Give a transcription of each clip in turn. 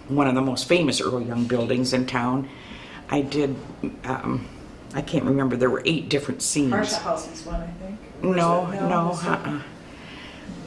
one of the most famous Earl Young buildings in town. I did, I can't remember, there were 8 different scenes. Harsha House is one, I think. No.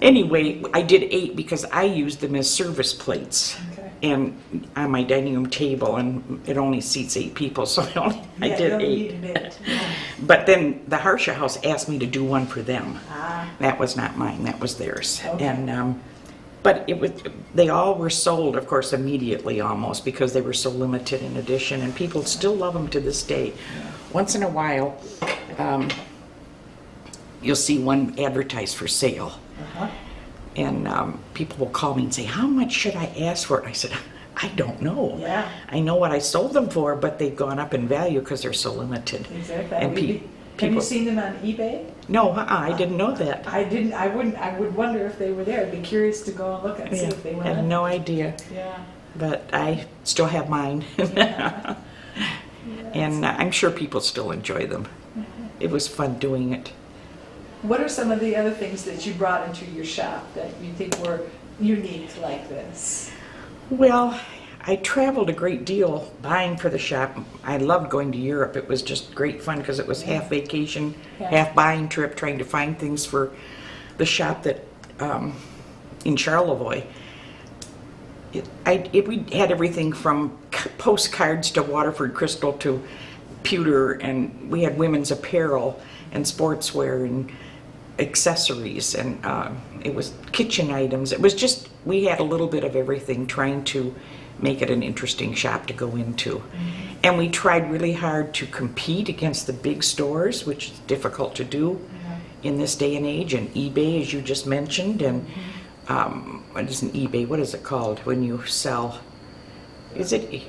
Anyway, I did 8 because I used them as service plates. Okay. And on my dining room table, and it only seats 8 people, so I did 8. Yeah. But then the Harsha House asked me to do one for them. Ah. That was not mine, that was theirs. Okay. And but they all were sold, of course, immediately almost, because they were so limited in edition, and people still love them to this day. Once in a while, you'll see one advertised for sale. Uh-huh. And people will call me and say, "How much should I ask for it?" And I said, "I don't know. Yeah. I know what I sold them for, but they've gone up in value because they're so limited." Exactly. And Have you seen them on eBay? No, I didn't know that. I didn't. I wouldn't. I would wonder if they were there. I'd be curious to go and look and see if they were. I had no idea. Yeah. But I still have mine. Yeah. And I'm sure people still enjoy them. It was fun doing it. What are some of the other things that you brought into your shop that you think were unique like this? Well, I traveled a great deal buying for the shop. I loved going to Europe. It was just great fun because it was half vacation, half buying trip, trying to find things for the shop that in Charlevoix. We had everything from postcards to Waterford crystal to pewter, and we had women's apparel and sportswear and accessories, and it was kitchen items. It was just, we had a little bit of everything, trying to make it an interesting shop to go into. Mm-hmm. And we tried really hard to compete against the big stores, which is difficult to do in this day and age, and eBay, as you just mentioned, and what isn't eBay, what is it called when you sell? Is it?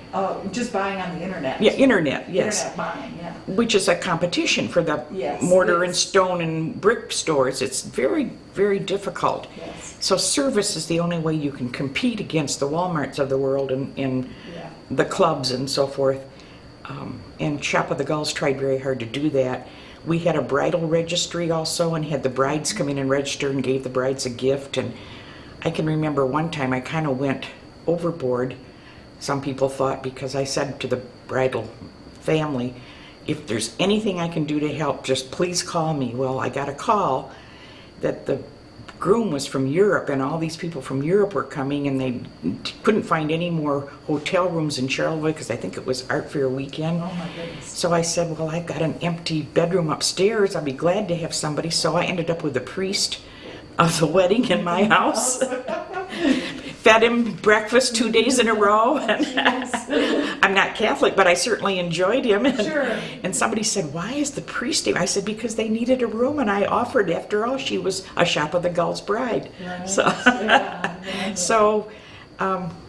Just buying on the internet. Yeah, internet, yes. Internet buying, yeah. Which is a competition for the mortar and stone and brick stores. It's very, very difficult. Yes. So service is the only way you can compete against the Walmarts of the world and the clubs and so forth. And Shop of the Gulls tried very hard to do that. We had a bridal registry also, and had the brides come in and register and gave the brides a gift. And I can remember one time I kind of went overboard, some people thought, because I said to the bridal family, "If there's anything I can do to help, just please call me." Well, I got a call that the groom was from Europe, and all these people from Europe were coming, and they couldn't find any more hotel rooms in Charlevoix because I think it was Art Fair weekend. Oh my goodness. So I said, "Well, I've got an empty bedroom upstairs. I'll be glad to have somebody." So I ended up with the priest of the wedding in my house. Fed him breakfast 2 days in a row. I'm not Catholic, but I certainly enjoyed him. Sure. And somebody said, "Why is the priest here?" I said, "Because they needed a room, and I offered. After all, she was a Shop of the Gulls bride." Right. So,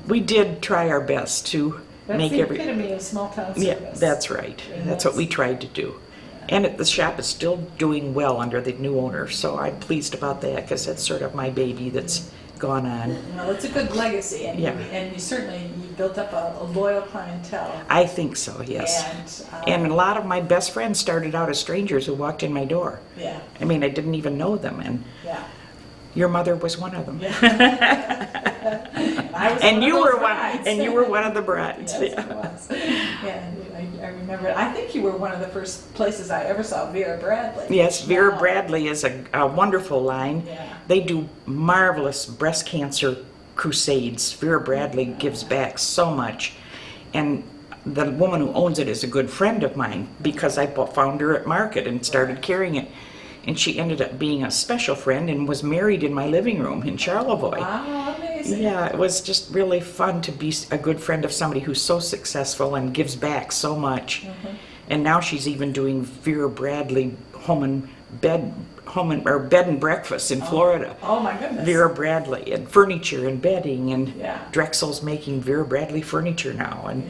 we did try our best to make That's the epitome of small town service. Yeah, that's right. That's what we tried to do. And the shop is still doing well under the new owner, so I'm pleased about that, because that's sort of my baby that's gone on. Well, it's a good legacy, and you certainly built up a loyal clientele. I think so, yes. And a lot of my best friends started out as strangers who walked in my door. Yeah. I mean, I didn't even know them, and your mother was one of them. And you were one of the brides. Yes, I was. Yeah, I remember. I think you were one of the first places I ever saw Vera Bradley. Yes, Vera Bradley is a wonderful line. Yeah. They do marvelous breast cancer crusades. Vera Bradley gives back so much. And the woman who owns it is a good friend of mine, because I found her at market and started carrying it. And she ended up being a special friend and was married in my living room in Charlevoix. Wow, amazing. Yeah, it was just really fun to be a good friend of somebody who's so successful and gives back so much. Mm-hmm. And now she's even doing Vera Bradley bed and breakfast in Florida. Oh my goodness. Vera Bradley, and furniture and bedding, and Yeah. Drexel's making Vera Bradley furniture now. And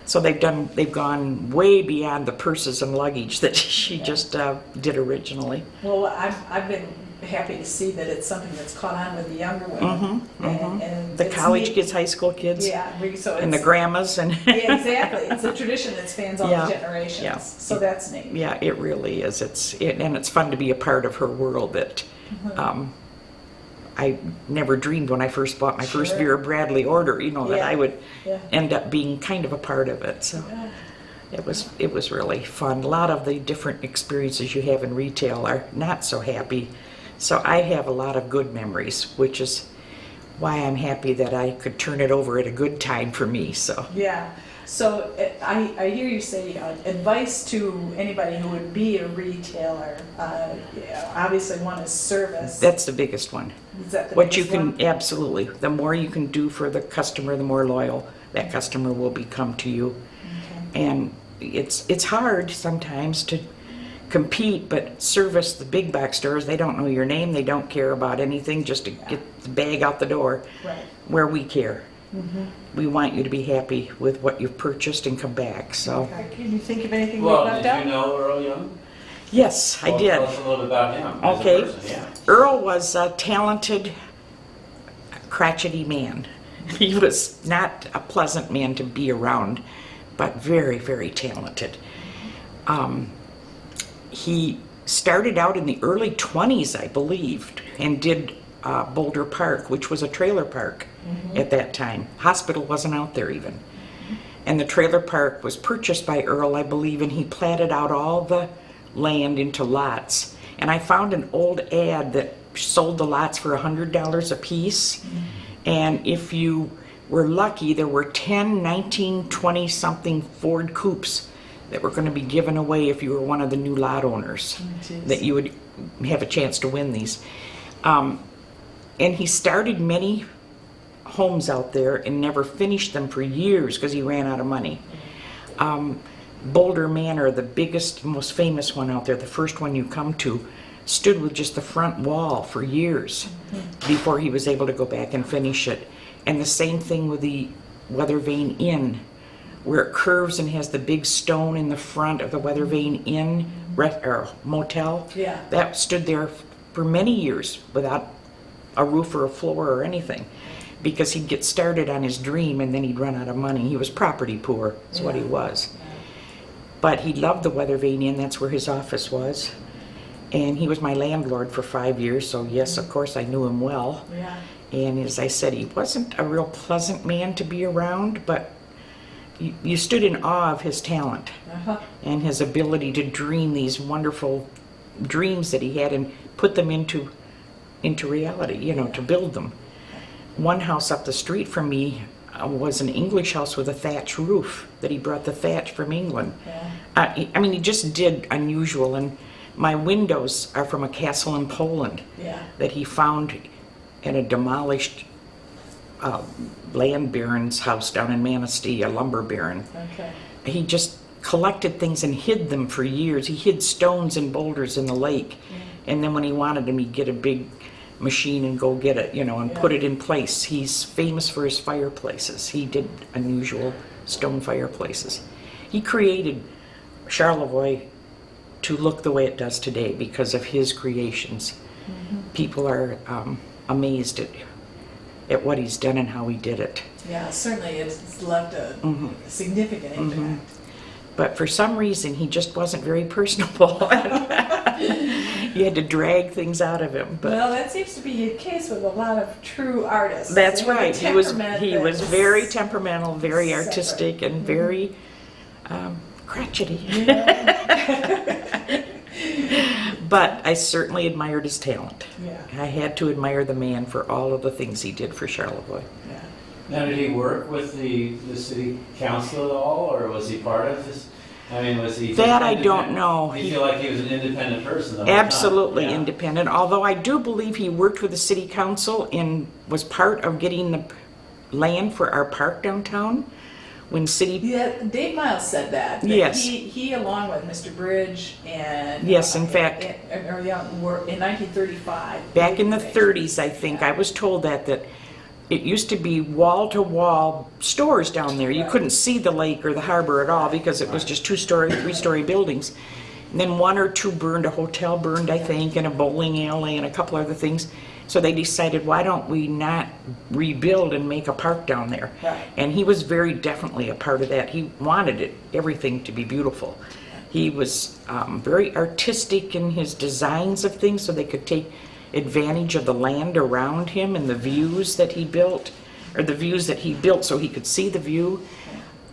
so they've gone way beyond the purses and luggage that she just did originally. Well, I've been happy to see that it's something that's caught on with the younger women. And The it's college neat. kids, high school kids, And the grandmas. And yeah, exactly. It's a tradition that spans all the generations. Yeah. So that's neat. Yeah, it really is. And it's fun to be a part of her world that I never dreamed when I first bought my first Sure. Vera Bradley order, you know, that Yeah. I would Yeah. end up being kind of a part of it. So Yeah. it was really fun. A lot of the different experiences you have in retail are not so happy. So I have a lot of good memories, which is why I'm happy that I could turn it over at a good time for me. So Yeah. So I hear you say advice to anybody who would be a retailer. Obviously, one is service. that's the biggest one. Is that the What you biggest can, one? absolutely, the more you can do for the customer, the more loyal that customer will become to you. Okay. And it's hard sometimes to compete, but service, the big box stores, they don't know your name, they don't care about anything, just to get the bag out the door. Right. Where we care. Mm-hmm. We want you to be happy with what you've purchased and come back. So Okay. Can you think of anything we Well, left did out? you know Earl Young? yes, I Well, did. Tell us a little bit about him as Okay. a person, yeah. Earl was a talented, crotchety man. He was not a pleasant man to be around, but very, very talented. He started out in the early 20s, I believe, and did Boulder Park, which was a trailer park at that time. Hospital wasn't out there even. And the trailer park was purchased by Earl, I believe, and he platted out all the land into lots. And I found an old ad that sold the lots for $100 a piece. And if you were lucky, there were 10 1920-something Ford Coupes that were going to be given away if you were one of the new lot owners, geez. that you would have a chance to win these. And he started many homes out there and never finished them for years because he ran out of money. Boulder Manor, the biggest, most famous one out there, the first one you come to, stood with just the front wall for years before he was able to go back and finish it. And the same thing with the Weather Vane Inn, where it curves and has the big stone in the front of the Weather Vane Inn or motel. Yeah. That stood there for many years without a roof or a floor or anything, because he'd get started on his dream and then he'd run out of money. He was property poor, is what he was. But he loved the Weather Vane Inn, that's where his office was. And he was my landlord for 5 years, so yes, of course, I knew him well. Yeah. And as I said, he wasn't a real pleasant man to be around, but you stood in awe of his talent Uh-huh. and his ability to dream these wonderful dreams that he had and put them into reality, you know, to build them. One house up the street from me was an English house with a thatch roof, that he brought the thatch from England. Yeah. I mean, he just did unusual, and my windows are from a castle in Poland Yeah. that he found in a demolished land baron's house down in Manistee, a lumber baron. Okay. He just collected things and hid them for years. He hid stones and boulders in the lake, and then when he wanted them, he'd get a big machine and go get it, you know, and put it in place. He's famous for his fireplaces. He did unusual stone fireplaces. He created Charlevoix to look the way it does today because of his creations. People are amazed at what he's done and how he did it. Yeah, certainly it's left a significant impact. But for some reason, he just wasn't very personable. You had to drag things out of him. But Well, that seems to be the case with a lot of true artists. that's They have a right. He temperament that was is very temperamental, very separate. artistic, and very crotchety. But I certainly admired his talent. Yeah. I had to admire the man for all of the things he did for Charlevoix. Yeah. Now, did he work with the city council at all, or was he part of this? I mean, was he... That I don't independent? know. Do you feel like he was an independent person the whole time? Absolutely Yeah. independent, although I do believe he worked with the city council and was part of getting the land for our park downtown when city... Yeah, Dave Miles said that. Yes. He along with Mr. Bridge and... Yes, in fact- And Earl Young were in 1935. Back in the 30s, I think, I was told that it used to be wall-to-wall stores down there. You couldn't see the lake or the harbor at all because it was just two-story, three-story buildings. And then one or two burned, a hotel burned, I think, and a bowling alley and a couple other things. So they decided, why don't we not rebuild and make a park down there? Right. And he was very definitely a part of that. He wanted everything to be beautiful. He was very artistic in his designs of things, so they could take advantage of the land around him and the views that he built, or the views that he built so he could see the view.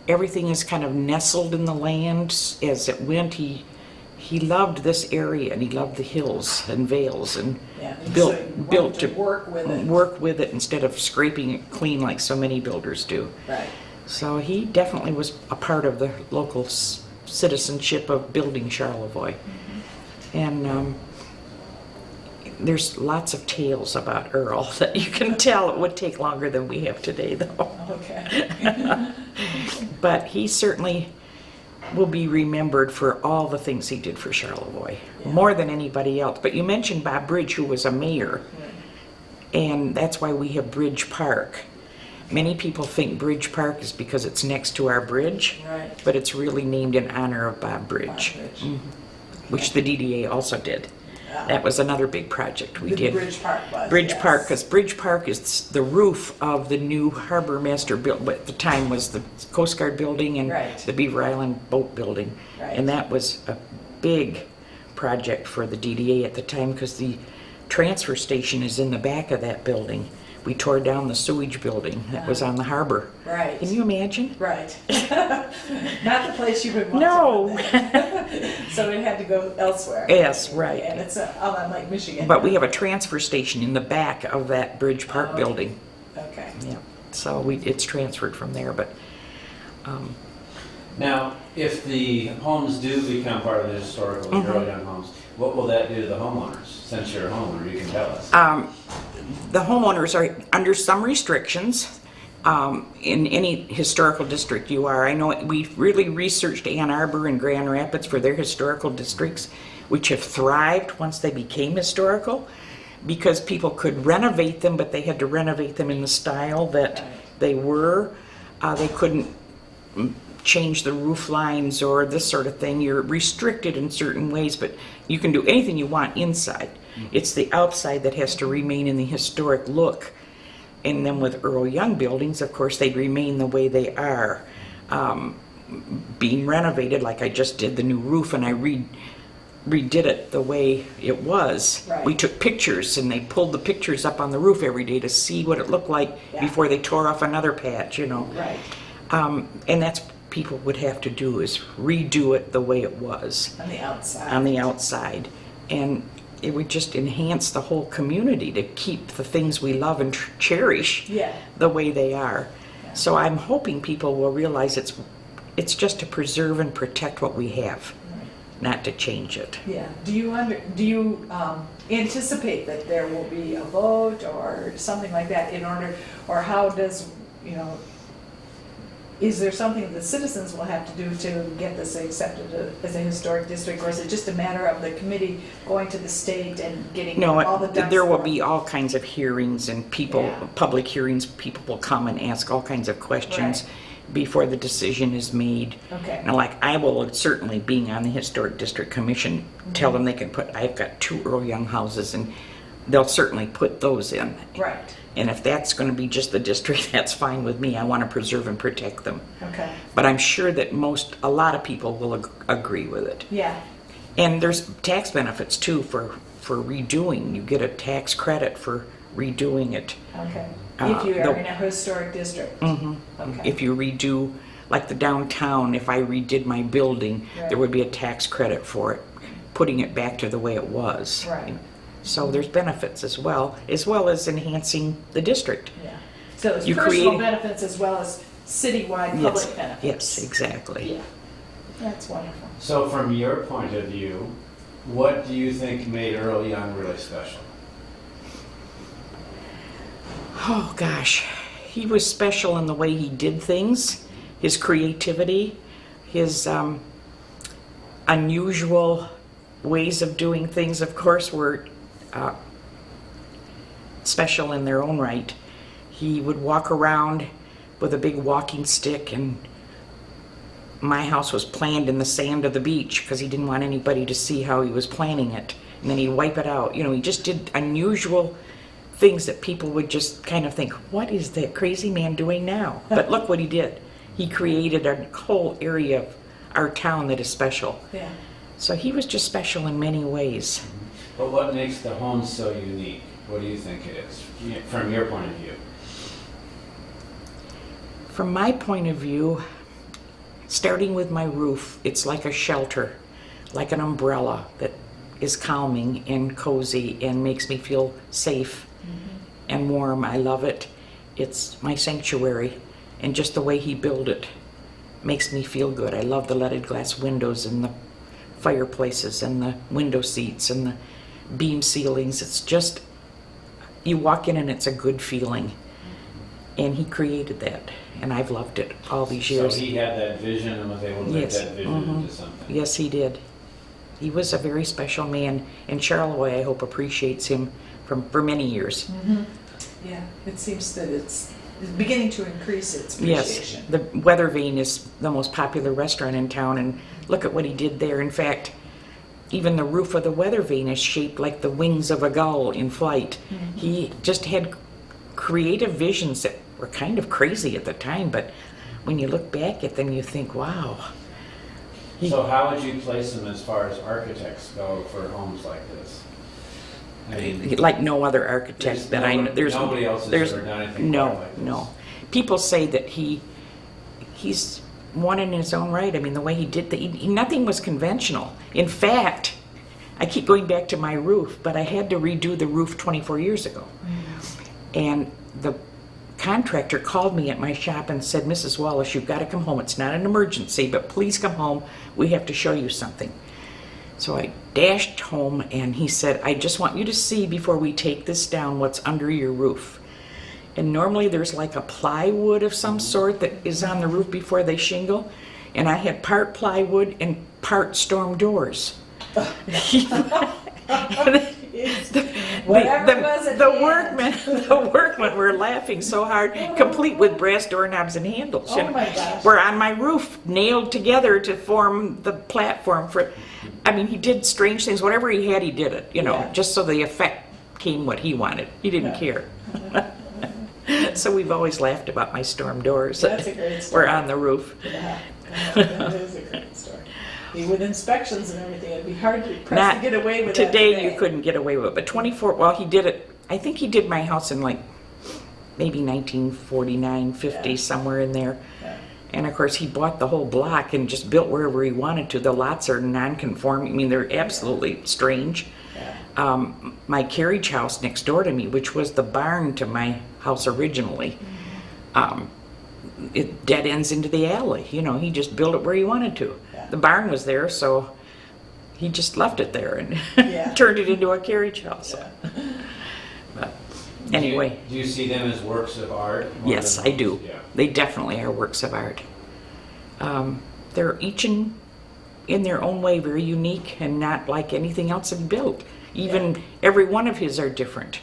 Everything is kind of nestled in the land as it went. He loved this area, and he loved the hills and vales, and Yeah, built so you built wanted to work with it. work with it instead of scraping it clean like so many builders do. Right. So he definitely was a part of the local citizenship of building Charlevoix. And there's lots of tales about Earl that you can tell. It would take longer than we have today, though. Okay. But he certainly will be remembered for all the things he did for Charlevoix, Yeah. more than anybody else. But you mentioned Bob Bridge, who was a mayor, and that's why we have Bridge Park. Many people think Bridge Park is because it's next to our bridge, Right. but it's really named in honor of Bob Bridge, which the DDA also did. That was another big project we did. Bridge Park was. Bridge yes. Park, because Bridge Park is the roof of the new harbor master built, but at the time was the Coast Guard building and Right. the Beaver Island boat building. Right. And that was a big project for the DDA at the time, because the transfer station is in the back of that building. We tore down the sewage building that was on the harbor. Right. Can you imagine? Right. Not the place you would want No. to live. So it had to go elsewhere. Yes, right. And it's on Lake Michigan. But we have a transfer station in the back of that Bridge Park building. Okay. Yeah. So it's transferred from there, but Now, if the homes do become part of the historical Earl Young homes, what will that do to the homeowners? Since you're a homeowner, you can tell us. the homeowners are under some restrictions. In any historical district you are. I know we really researched Ann Arbor and Grand Rapids for their historical districts, which have thrived once they became historical, because people could renovate them, but they had to renovate them in the style that they were. They couldn't change the roof lines or this sort of thing. You're restricted in certain ways, but you can do anything you want inside. It's the outside that has to remain in the historic look. And then with Earl Young buildings, of course, they'd remain the way they are. Being renovated, like I just did the new roof, and I redid it the way it was. Right. We took pictures, and they pulled the pictures up on the roof every day to see what it looked like before they tore off another patch, you know. Right. And that's what people would have to do, is redo it the way it was. On the outside. On the outside. And it would just enhance the whole community to keep the things we love and cherish the way they are. Yeah. So I'm hoping people will realize it's just to preserve and protect what we have, not to change it. Yeah. Do you anticipate that there will be a vote or something like that in order, or how does, is there something the citizens will have to do to get this accepted as a historic district, or is it just a matter of the committee going to the state and getting all the ducks? There will lined? be all kinds of hearings and public hearings. People will come and ask all kinds of questions before the decision is made. Okay. Now, like, I will certainly, being on the Historic District Commission, tell them they can I've got 2 Earl Young houses, and they'll certainly put those in. Right. And if that's going to be just the district, that's fine with me. I want to preserve and protect them. Okay. But I'm sure that a lot of people will agree with it. Yeah. And there's tax benefits too for redoing. You get a tax credit for redoing it. Okay. If you are in a historic district. Okay. If you redo, like the downtown, if I redid my building, there would be a tax credit for it, putting it back to the way it was. Right. So there's benefits as well as enhancing the district. Yeah. So it's personal benefits as well as citywide public benefits. Yes, exactly. Yeah. That's wonderful. So from your point of view, what do you think made Earl Young really special? Oh gosh, he was special in the way he did things, his creativity, his unusual ways of doing things, of course, were special in their own right. He would walk around with a big walking stick, and my house was planned in the sand of the beach because he didn't want anybody to see how he was planning it. And then he'd wipe it out. He just did unusual things that people would just kind of think, what is that crazy man doing now? But look what he did. He created a whole area of our town that is special. Yeah. So he was just special in many ways. But what makes the home so unique? What do you think it is, from your point of view? From my point of view, starting with my roof, it's like a shelter, like an umbrella that is calming and cozy and makes me feel safe and warm. I love it. It's my sanctuary, and just the way he built it makes me feel good. I love the leaded glass windows and the fireplaces and the window seats and the beam ceilings. It's just, you walk in and it's a good feeling. And he created that, and I've loved it all these years. So he had that vision and was able to make Yes. that vision into something. Yes, he did. He was a very special man, and Charlevoix, I hope, appreciates him for many years. Yeah, it seems that it's beginning to increase its Yes, appreciation. the Weather Vane is the most popular restaurant in town, and look at what he did there. In fact, even the roof of the Weather Vane is shaped like the wings of a gull in flight. He just had creative visions that were kind of crazy at the time, but when you look back at them, you think, wow. So how would you place him as far as architects go for homes like this? I mean, Like no other architect that I know. nobody else has ever done anything quite like this. No. People say that he's one in his own right. I mean, the way he did nothing was conventional. In fact, I keep going back to my roof, but I had to redo the roof 24 years ago. And the contractor called me at my shop and said, Mrs. Wallace, you've got to come home. It's not an emergency, but please come home. We have to show you something. So I dashed home, and he said, I just want you to see before we take this down what's under your roof. And normally there's like a plywood of some sort that is on the roof before they shingle. And I had part plywood and part storm doors. Whatever it was at the hand. workmen were laughing so hard, complete with brass doorknobs and handles. Oh my gosh. Were on my roof, nailed together to form the platform for. I mean, he did strange things. Whatever he had, he did it. Yeah. Just so the effect came what he wanted. He didn't care. So we've always laughed about my storm doors. That's a great story. Were on the roof. Yeah, that is a great story. With inspections and everything, it'd be hard to press to get away with that today. You couldn't get away with it. But 24, well, he did it. I think he did my house in like maybe 1949, 50, somewhere in there. Yeah. And of course, he bought the whole block and just built wherever he wanted to. The lots are non-conforming. I mean, they're absolutely strange. Yeah. My carriage house next door to me, which was the barn to my house originally, it dead ends into the alley. He just built it where he wanted to. Yeah. The barn was there, so he just left it there and Yeah. turned it into a carriage house. Yeah. But anyway, Do you see them as works of art? more yes, than I do. homes? Yeah. They definitely are works of art. They're each in their own way very unique and not like anything else I've built. Even every one of his are different.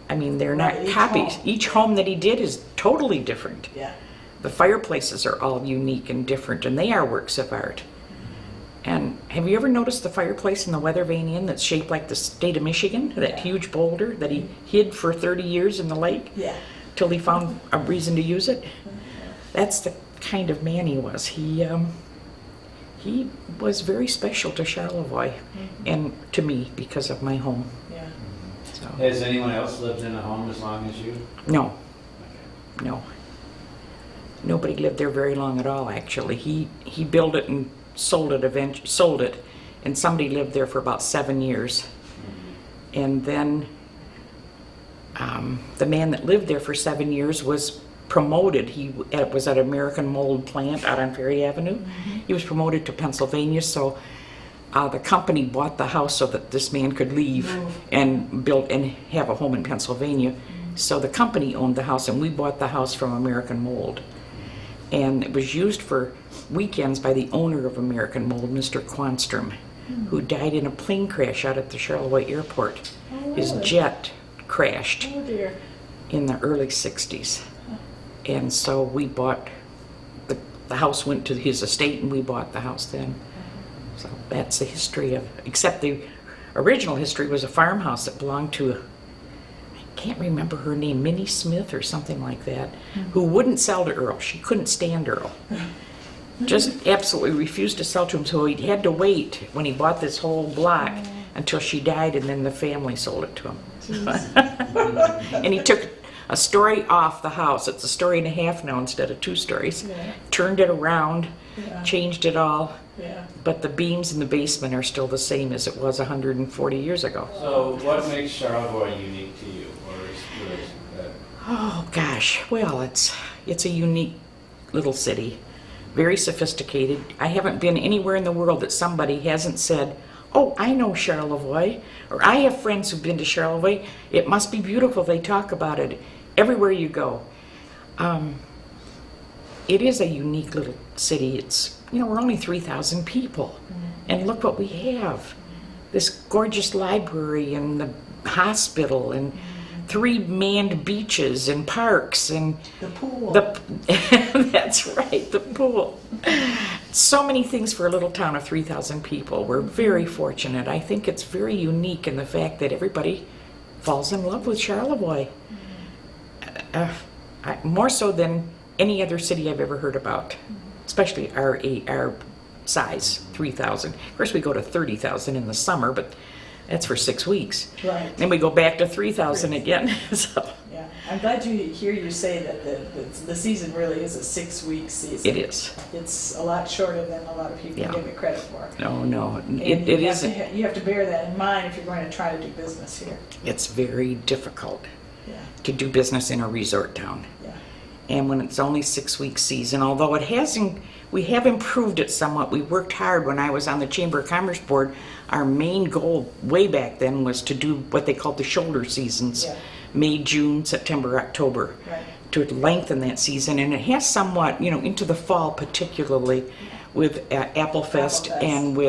I mean, they're not Right, each copies. home. Each home that he did is totally different. Yeah. The fireplaces are all unique and different, and they are works of art. And have you ever noticed the fireplace in the Weather Vane Inn that's shaped like the state of Michigan? That huge boulder that he hid for 30 years in the lake Yeah. till he found a reason to use it? That's the kind of man he was. He was very special to Charlevoix and to me because of my home. Yeah. So, Has anyone else lived in a home as long as you? no, Okay. no. Nobody lived there very long at all, actually. He built it and sold it, and somebody lived there for about 7 years. And then the man that lived there for 7 years was promoted. He was at American Mold plant out on Ferry Avenue. He was promoted to Pennsylvania, so the company bought the house so that this man could leave and build and have a home in Pennsylvania. So the company owned the house, and we bought the house from American Mold. And it was used for weekends by the owner of American Mold, Mr. Quanstrom, who died in a plane crash out at the Charlevoix airport. Oh, His really? jet crashed Oh dear. in the early 60s. And so we bought, the house went to his estate, and we bought the house then. So that's the history of, except the original history was a farmhouse that belonged to, I can't remember her name, Minnie Smith or something like that, who wouldn't sell to Earl. She couldn't stand Earl. Just absolutely refused to sell to him, so he had to wait when he bought this whole block until she died, and then the family sold it to him. And he took a story off the house. It's a story and a half now instead of 2 stories. Yeah. Turned it around, Yeah. changed it all, Yeah. but the beams in the basement are still the same as it was 140 years ago. So what makes Charlevoix unique to you? Or is that? Oh gosh, well, it's a unique little city, very sophisticated. I haven't been anywhere in the world that somebody hasn't said, "Oh, I know Charlevoix," or "I have friends who've been to Charlevoix. It must be beautiful. They talk about it everywhere you go." It is a unique little city. It's, we're only 3,000 people, and look what we have. This gorgeous library and the hospital and 3 manned beaches and parks and The pool. that's right, the pool. So many things for a little town of 3,000 people. We're very fortunate. I think it's very unique in the fact that everybody falls in love with Charlevoix. More so than any other city I've ever heard about, especially our size, 3,000. Of course, we go to 30,000 in the summer, but that's for 6 weeks. Right. Then we go back to 3,000 again. So Yeah. I'm glad to hear you say that the season really is a 6-week season. it is. It's a lot shorter than a lot of people Yeah. give it credit for. No, And it you have isn't. to you have to bear that in mind if you're going to try to do business here. It's very difficult Yeah. to do business in a resort town. Yeah. And when it's only 6-week season, although we have improved it somewhat. We worked hard when I was on the Chamber of Commerce Board. Our main goal way back then was to do what they called the shoulder seasons, Yeah. May, June, September, October, Right. to lengthen that season. And it has somewhat, into the fall particularly, with Apple Fest Apple Fest. and with